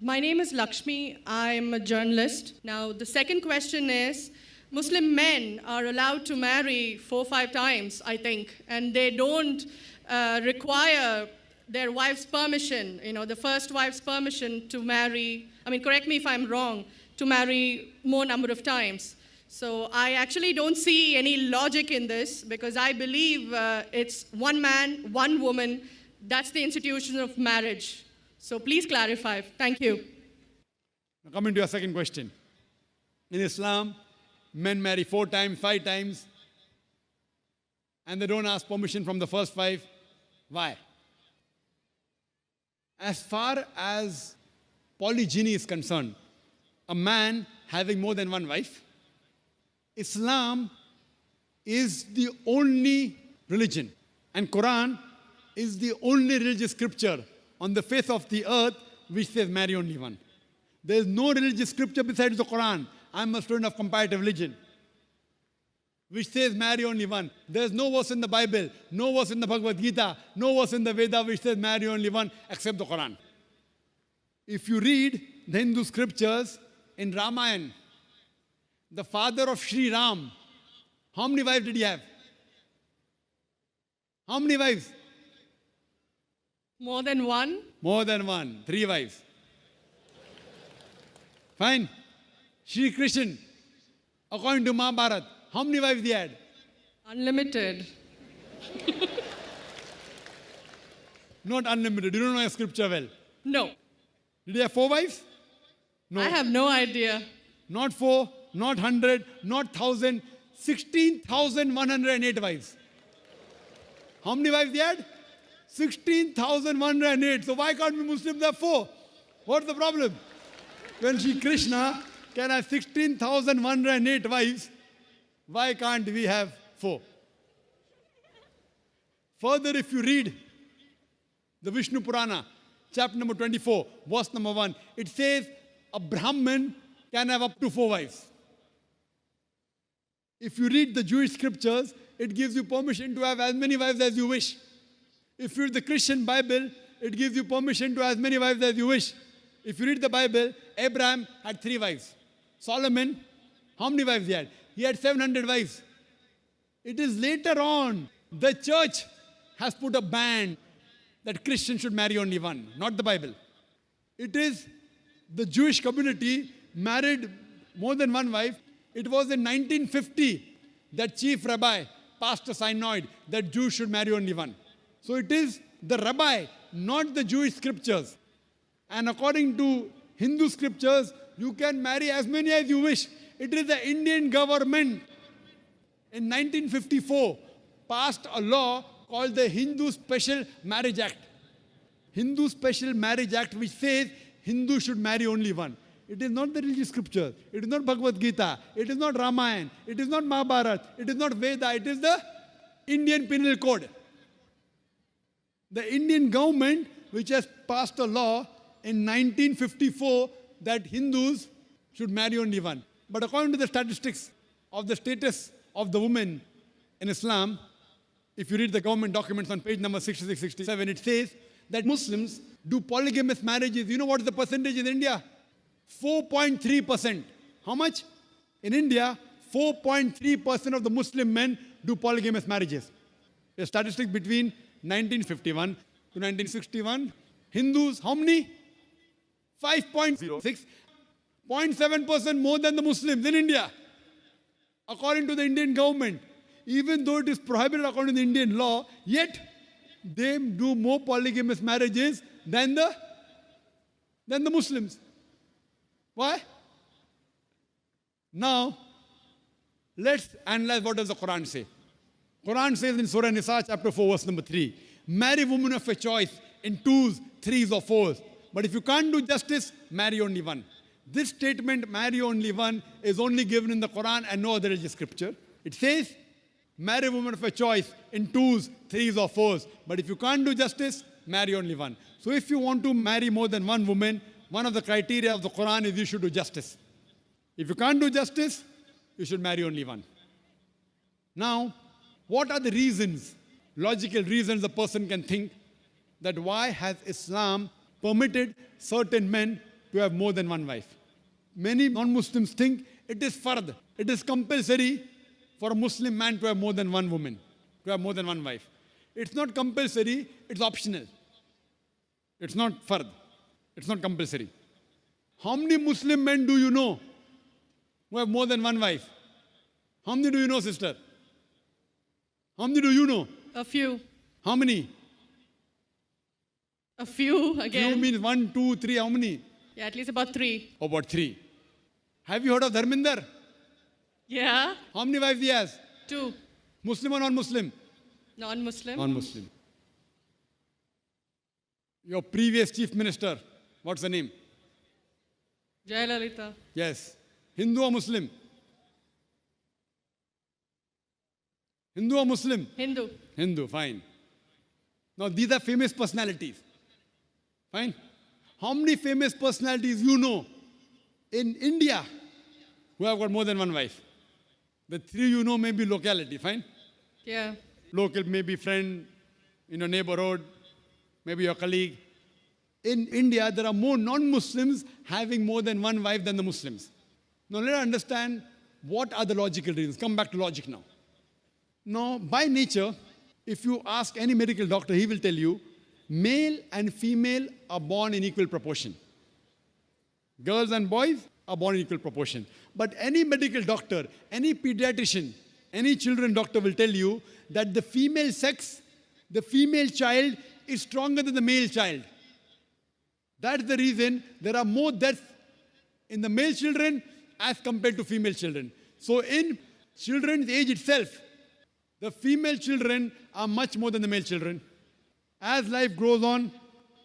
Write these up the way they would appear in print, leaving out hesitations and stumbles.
My name is Lakshmi. I'm a journalist. Now, the second question is Muslim men are allowed to marry 4-5 times, I think, and they don't require their wife's permission, the first wife's permission to marry. I mean, correct me if I'm wrong, to marry more number of times. So I actually don't see any logic in this because I believe it's one man, one woman. That's the institution of marriage. So please clarify. Thank you. Now coming to your second question. In Islam, men marry 4 times, 5 times, and they don't ask permission from the first wife. Why? As far as polygyny is concerned, a man having more than one wife, Islam is the only religion, and Quran is the only religious scripture on the face of the earth which says marry only one. There is no religious scripture besides the Quran. I'm a student of comparative religion, which says marry only one. There is no verse in the Bible, no verse in the Bhagavad Gita, no verse in the Veda which says marry only one except the Quran. If you read the Hindu scriptures in Ramayana, the father of Sri Ram, how many wives did he have? How many wives? More than one? More than one, 3 wives. Fine. Shri Krishna, according to Mahabharata, how many wives he had? Unlimited. Not unlimited. You don't know your scripture well. No. Did he have 4 wives? No. I have no idea. Not 4, not 100, not 1,000, 16,108 wives. How many wives he had? 16,108. So why can't we Muslims have 4? What's the problem? When Shri Krishna can have 16,108 wives, why can't we have 4? Further, if you read the Vishnu Purana, chapter number 24, verse number 1, it says a Brahmin can have up to 4 wives. If you read the Jewish scriptures, it gives you permission to have as many wives as you wish. If you read the Christian Bible, it gives you permission to have as many wives as you wish. If you read the Bible, Abraham had 3 wives. Solomon, how many wives he had? He had 700 wives. It is later on, the church has put a ban that Christians should marry only one, not the Bible. It is the Jewish community married more than one wife. It was in 1950 that chief rabbi passed a synod that Jews should marry only one. So it is the rabbi, not the Jewish scriptures. And according to Hindu scriptures, you can marry as many as you wish. It is the Indian government in 1954 passed a law called the Hindu Special Marriage Act. Hindu Special Marriage Act, which says Hindus should marry only one. It is not the religious scripture. It is not Bhagavad Gita. It is not Ramayana. It is not Mahabharata. It is not Veda. It is the Indian Penal Code. The Indian government, which has passed a law in 1954 that Hindus should marry only one. But according to the statistics of the status of the women in Islam, if you read the government documents on page number 66, 67, it says that Muslims do polygamous marriages. You know what is the percentage in India? 4.3%. How much? In India, 4.3% of the Muslim men do polygamous marriages. A statistic between 1951 to 1961. Hindus, how many? 5.06. 0.7% more than the Muslims in India. According to the Indian government, even though it is prohibited according to the Indian law, yet they do more polygamous marriages than the Muslims. Why? Now, let's analyze what does the Quran say. Quran says in Surah Nisa, chapter 4, verse number 3, marry women of your choice in 2s, 3s or 4s. But if you can't do justice, marry only one. This statement, marry only one, is only given in the Quran and no other religious scripture. It says, marry women of your choice in 2s, 3s or 4s. But if you can't do justice, marry only one. So if you want to marry more than one woman, one of the criteria of the Quran is you should do justice. If you can't do justice, you should marry only one. Now, what are the reasons, logical reasons a person can think that why has Islam permitted certain men to have more than one wife. Many non-Muslims think it is fard. It is compulsory for a Muslim man to have more than one woman, to have more than one wife. It's not compulsory, it's optional. It's not fard. It's not compulsory. How many Muslim men do you know who have more than one wife? How many do you know, sister? How many do you know? A few. How many? A few Few again. means 1, 2, 3. How many? Yeah, at least about 3. About 3. Have you heard of Dharminder? Yeah. How many wives he has? 2. Muslim or non-Muslim? Non-Muslim. Non-Muslim. Your previous chief minister, what's the name? Jayalalitha. Yes. Hindu or Muslim? Hindu or Muslim? Hindu. Hindu, fine. Now these are famous personalities. Fine. How many famous personalities you know in India who have got more than one wife? The 3 you know may be locality, fine? Yeah. Local, maybe friend in your neighborhood, maybe your colleague. In India, there are more non-Muslims having more than one wife than the Muslims. Now let us understand what are the logical reasons. Come back to logic now. Now, by nature, if you ask any medical doctor, he will tell you, male and female are born in equal proportion. Girls and boys are born in equal proportion. But any medical doctor, any pediatrician, any children doctor will tell you that the female sex, the female child is stronger than the male child. That's the reason there are more deaths in the male children as compared to female children. So in children's age itself, the female children are much more than the male children. As life goes on,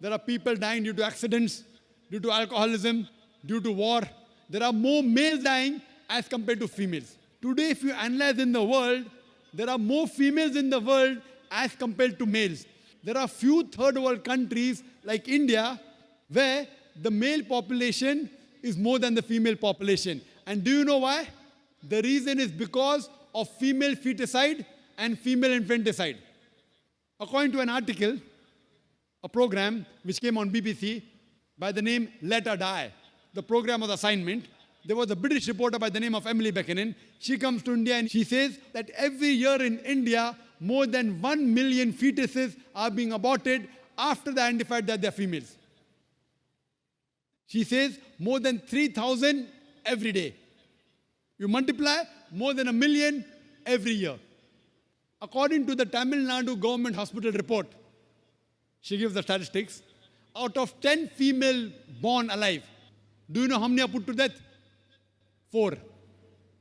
there are people dying due to accidents, due to alcoholism, due to war. There are more males dying as compared to females. Today, if you analyze in the world, there are more females in the world as compared to males. There are few third world countries like India where the male population is more than the female population. And do you know why? The reason is because of female feticide and female infanticide. According to an article, a program which came on BBC by the name Let Her Die, the program was assignment. There was a British reporter by the name of Emily Buchanan. She comes to India and she says that every year in India, more than 1 million fetuses are being aborted after they identified that they're females. She says more than 3,000 every day. You multiply, more than 1 million every year. According to the Tamil Nadu government hospital report, she gives the statistics, out of 10 female born alive, do you know how many are put to death? 4.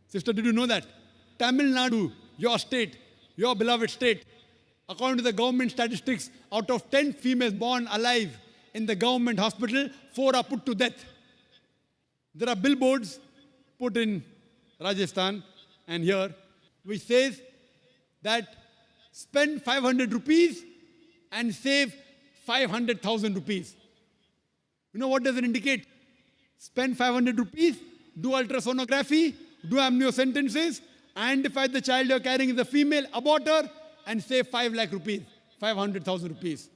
Sister, did you know that? Tamil Nadu, your state, your beloved state, according to the government statistics, out of 10 females born alive in the government hospital, 4 are put to death. There are billboards put in Rajasthan and here, which says that spend 500 rupees and save 500,000 rupees. You know what does it indicate? Spend 500 rupees, do ultrasonography, do amniocentesis, identify the child you're carrying is a female, abort her, and save 5 lakh rupees, 500,000 rupees.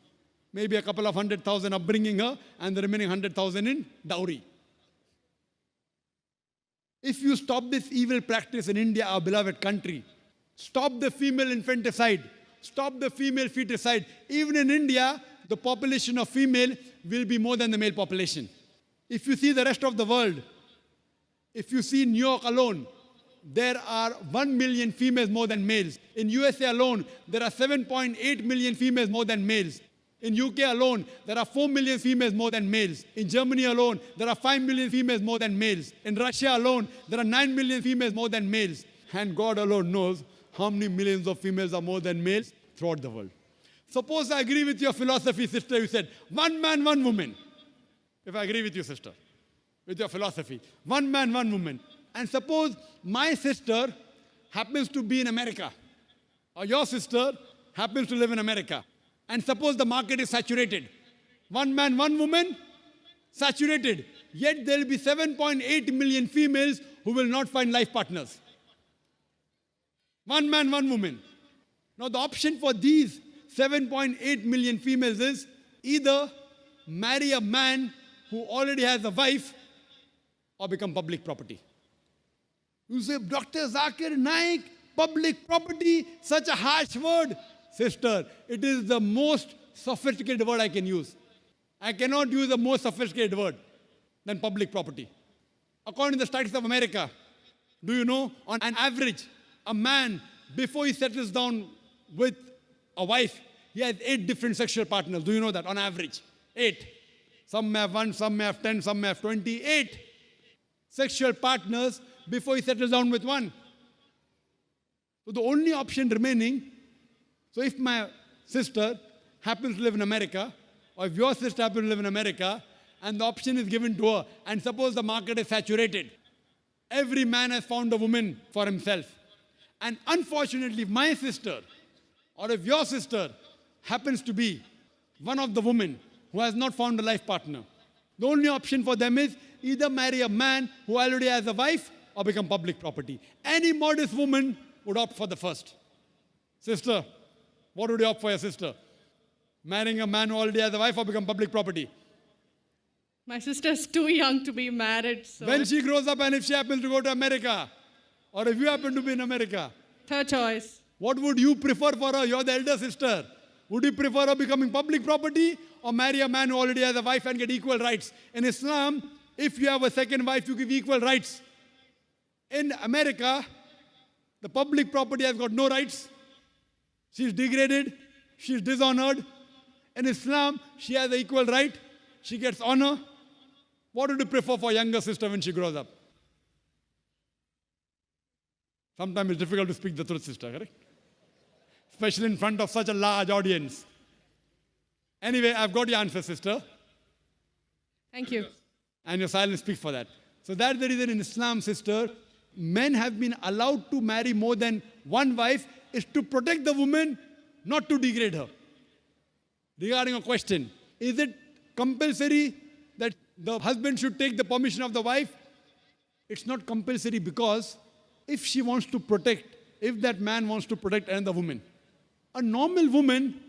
Maybe a couple of 100,000 upbringing her, and the remaining 100,000 in dowry. If you stop this evil practice in India, our beloved country, stop the female infanticide, stop the female feticide. Even in India, the population of female will be more than the male population. If you see the rest of the world, if you see New York alone, there are 1 million females more than males. In USA alone, there are 7.8 million females more than males. In UK alone, there are 4 million females more than males. In Germany alone, there are 5 million females more than males. In Russia alone, there are 9 million females more than males. And God alone knows how many millions of females are more than males throughout the world. Suppose I agree with your philosophy, sister, you said, 1 man, 1 woman. If I agree with you, sister, with your philosophy, 1 man, 1 woman. And suppose my sister happens to be in America, or your sister happens to live in America. And suppose the market is saturated. 1 man, 1 woman, saturated. Yet there will be 7.8 million females who will not find life partners. 1 man, 1 woman. Now the option for these 7.8 million females is either marry a man who already has a wife or become public property? You say, Dr. Zakir Naik, public property, such a harsh word. Sister, it is the most sophisticated word I can use. I cannot use a more sophisticated word than public property. According to the statistics of America, do you know, on an average, a man, before he settles down with a wife, he has 8 different sexual partners. Do you know that? On average, 8. Some may have 1, some may have 10, some may have 28 sexual partners before he settles down with one. So the only option remaining, so if my sister happens to live in America, or if your sister happens to live in America, and the option is given to her, and suppose the market is saturated, every man has found a woman for himself. And unfortunately, if my sister, or if your sister happens to be one of the women who has not found a life partner, the only option for them is either marry a man who already has a wife or become public property. Any modest woman would opt for the first. Sister, what would you opt for your sister? Marrying a man who already has a wife or become public property? My sister's too young to be married, so When she grows up and if she happens to go to America, or if you happen to be in America, third choice. what would you prefer for her? You're the elder sister. Would you prefer her becoming public property or marry a man who already has a wife and get equal rights? In Islam, if you have a second wife, you give equal rights. In America, the public property has got no rights. She's degraded. She's dishonored. In Islam, she has an equal right. She gets honor. What would you prefer for younger sister when she grows up? Sometimes it's difficult to speak the truth, sister, correct? Especially in front of such a large audience. Anyway, I've got your answer, sister. Thank you. And your silence speaks for that. So that's the reason in Islam, sister, men have been allowed to marry more than one wife is to protect the woman, not to degrade her. Regarding a question, is it compulsory that the husband should take the permission of the wife? It's not compulsory because if she wants to protect, if that man wants to protect another woman, a normal woman,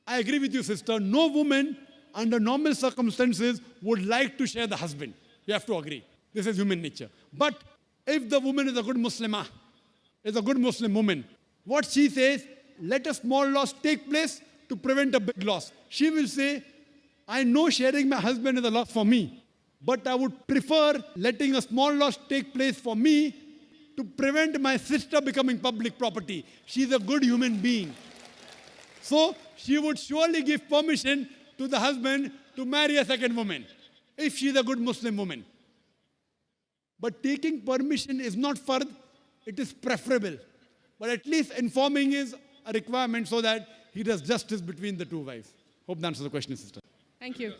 I agree with you, sister, no woman under normal circumstances would like to share the husband. You have to agree. This is human nature. But if the woman is a good Muslimah, is a good Muslim woman, what she says, let a small loss take place to prevent a big loss. She will say, I know sharing my husband is a loss for me, but I would prefer letting a small loss take place for me to prevent my sister becoming public property. She's a good human being. So she would surely give permission to the husband to marry a second woman, if she's a good Muslim woman. But taking permission is not fard, it is preferable. But at least informing is a requirement so that he does justice between the two wives. Hope that answers the question, sister. Thank you.